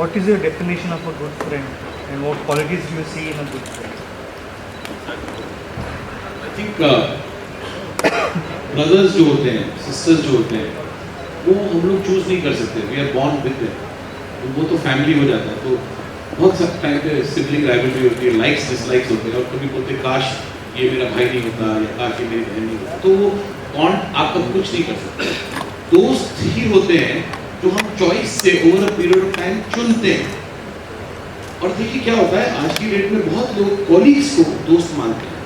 what is your definition of a good friend and what qualities do you see in a good friend? I think brothers जो होते हैं, sisters जो होते हैं, वो हम लोग चूज नहीं कर सकते. We are born with them. वो तो फैमिली हो जाता है. तो बहुत सब टाइम पे सिबलिंग राइवलरी होती है, लाइक्स डिसलाइक्स होते हैं और कभी बोलते हैं काश ये मेरा भाई नहीं होता या काश ये मेरी बहन नहीं होता. तो वो बॉन्ड आपका कुछ नहीं कर सकते. दोस्त ही होते हैं जो हम चॉइस से over a period of time चुनते हैं. और देखिए क्या होता है, आज की डेट में बहुत लोग कॉलीग्स को दोस्त मानते हैं.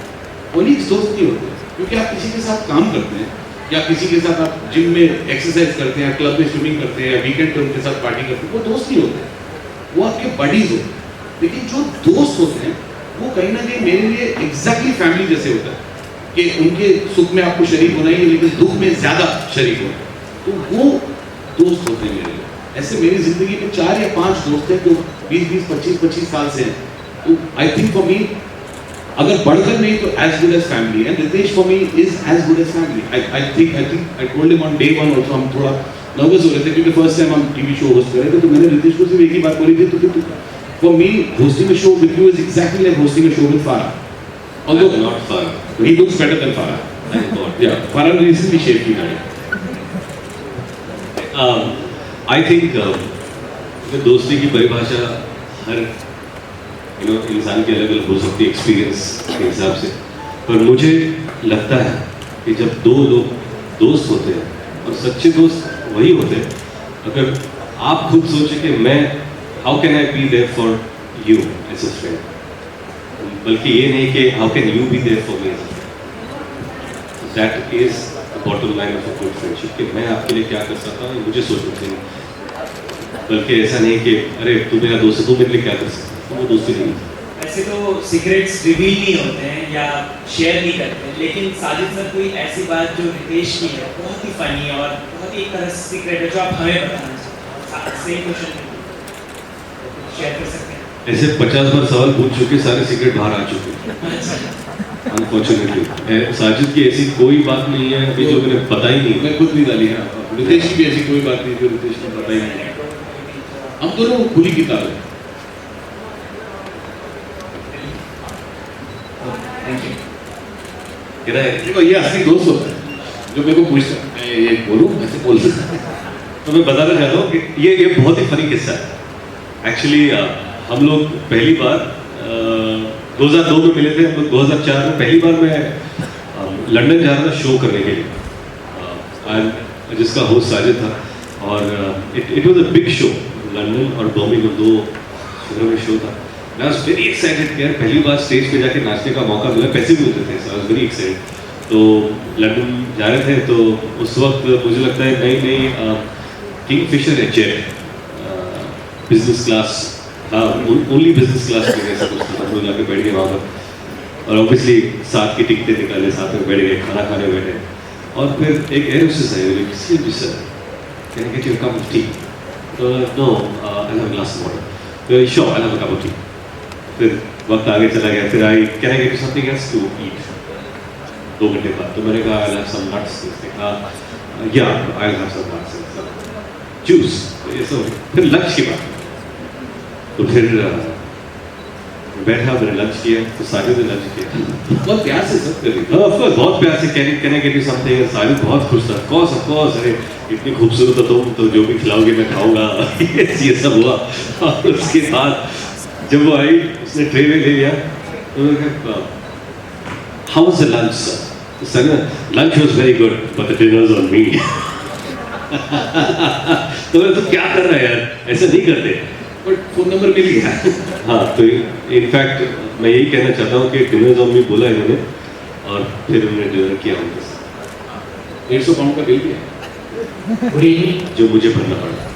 कॉलीग्स दोस्त नहीं होते, क्योंकि आप किसी के साथ काम करते हैं या किसी के साथ आप जिम में एक्सरसाइज करते हैं, क्लब में स्विमिंग करते हैं या वीकेंड पे उनके साथ पार्टी करते हैं, वो दोस्त नहीं होते, वो आपके बडीज होते हैं. लेकिन जो दोस्त होते हैं वो कहीं ना कहीं मेरे लिए एग्जैक्टली फैमिली जैसे होता है कि उनके सुख में आपको शरीक होना ही है लेकिन दुख में ज्यादा शरीक होना है. तो वो दोस्त होते हैं मेरे लिए. ऐसे मेरी जिंदगी में 4 या 5 दोस्त हैं जो 20-20, 25-25 साल से हैं. तो आई थिंक फॉर मी अगर बढ़कर नहीं तो as good as family. And Ritesh for me is as good as family. I think I told him on day 1 also. हम थोड़ा नर्वस हो रहे थे क्योंकि फर्स्ट टाइम हम टीवी शो होस्ट कर रहे थे. तो मैंने रितेश को सिर्फ एक ही बात बोली थी, तो फिर for me hosting a show with you is exactly like hosting a show with फारा. Although not Farah, he looks better than Farah. Thank God. Yeah, Farah recently shaved his hair. I think दोस्ती की परिभाषा हर इंसान की अलग अलग हो सकती है एक्सपीरियंस के हिसाब से. पर मुझे लगता है कि जब दो लोग दोस्त होते हैं और सच्चे दोस्त वही होते हैं अगर आप खुद सोचें कि मैं how can I be there for you as a friend, बल्कि ये नहीं कि how can you be there for me as a friend. That is the bottom line of a good friendship कि मैं आपके लिए क्या कर सकता हूँ मुझे सोचना चाहिए. बल्कि ऐसा नहीं कि अरे तू मेरा दोस्त है तू मेरे लिए क्या कर सकता है. वो दोस्ती नहीं. ऐसे तो सीक्रेट्स रिवील नहीं होते हैं या शेयर नहीं करते हैं, लेकिन साजिद सर कोई ऐसी बात जो रितेश की है बहुत ही फनी और बहुत ही एक तरह से सीक्रेट है जो आप हमें बताना चाहते हैं. सेम क्वेश्चन शेयर कर सकते हैं. ऐसे 50 बार सवाल पूछ चुके, सारे सीक्रेट बाहर आ चुके अनफॉर्चुनेटली. साजिद की ऐसी कोई बात नहीं है अभी जो मैंने बताई नहीं. मैं खुद नहीं डाली है. रितेश की भी ऐसी कोई बात नहीं जो रितेश ने बताई नहीं. हम दोनों खुली किताब है. देखो ये असली दोस्त होता है जो मेरे को पूछता है मैं ये बोलूँ ऐसे बोल सकता है. तो मैं बताना चाहता हूँ कि ये बहुत ही फनी किस्सा है. एक्चुअली हम लोग पहली बार 2002 में मिले थे. हम लोग 2004 में पहली बार मैं लंदन जा रहा था शो करने के लिए, जिसका होस्ट साजिद था. और it was a big show. London और बर्मिंघम 2 शहरों में शो था. मैं वाज वेरी एक्साइटेड कि यार पहली बार स्टेज पे जाके नाचने का मौका मिला. पैसे भी मिलते थे, सो आई वाज वेरी एक्साइटेड. तो लंदन जा रहे थे तो उस वक्त मुझे लगता है नई किंगफिशर है जेट बिजनेस क्लास था. ओनली बिजनेस क्लास में ऐसा कुछ था. तो जाके बैठ गए वहाँ पर और ऑब्वियसली साथ की टिकटें निकाले, साथ में बैठ गए, खाना खाने बैठे. और फिर एक एयर होस्टेस आई, बोली किसी भी sir can I get you a cup of tea. तो no I have a glass of water. Sure I have a cup of tea. फिर वक्त आगे चला गया. फिर I can I get you something else to eat. 2 घंटे बाद तो मैंने कहा आई हैव सम नट्स. या I have some nuts juice. ये सब फिर लंच की बात. तो फिर बैठा, मैंने लंच किया. तो साजिद ने लंच किया. बहुत प्यार से सब कर रही थी. ऑफ कोर्स बहुत प्यार से can I get you something. Sajid बहुत खुश था. ऑफ कोर्स अरे इतनी खूबसूरत हो तुम, तो जो भी खिलाओगे मैं खाऊंगा. ये सब हुआ. और उसके बाद जब वो आई उसने ट्रे में ले लिया. तो मैंने कहा how was the lunch sir. तो sir lunch was very good but the dinner was on me. तो मैं तो क्या कर रहा है यार, ऐसा नहीं करते. बट फोन नंबर मिल गया. हाँ तो इनफैक्ट मैं यही कहना चाहता हूँ कि डिनर ऑन मी बोला इन्होंने और फिर उन्होंने डिनर किया उनके साथ. 150 पाउंड का बिल किया जो जो मुझे भरना पड़ा.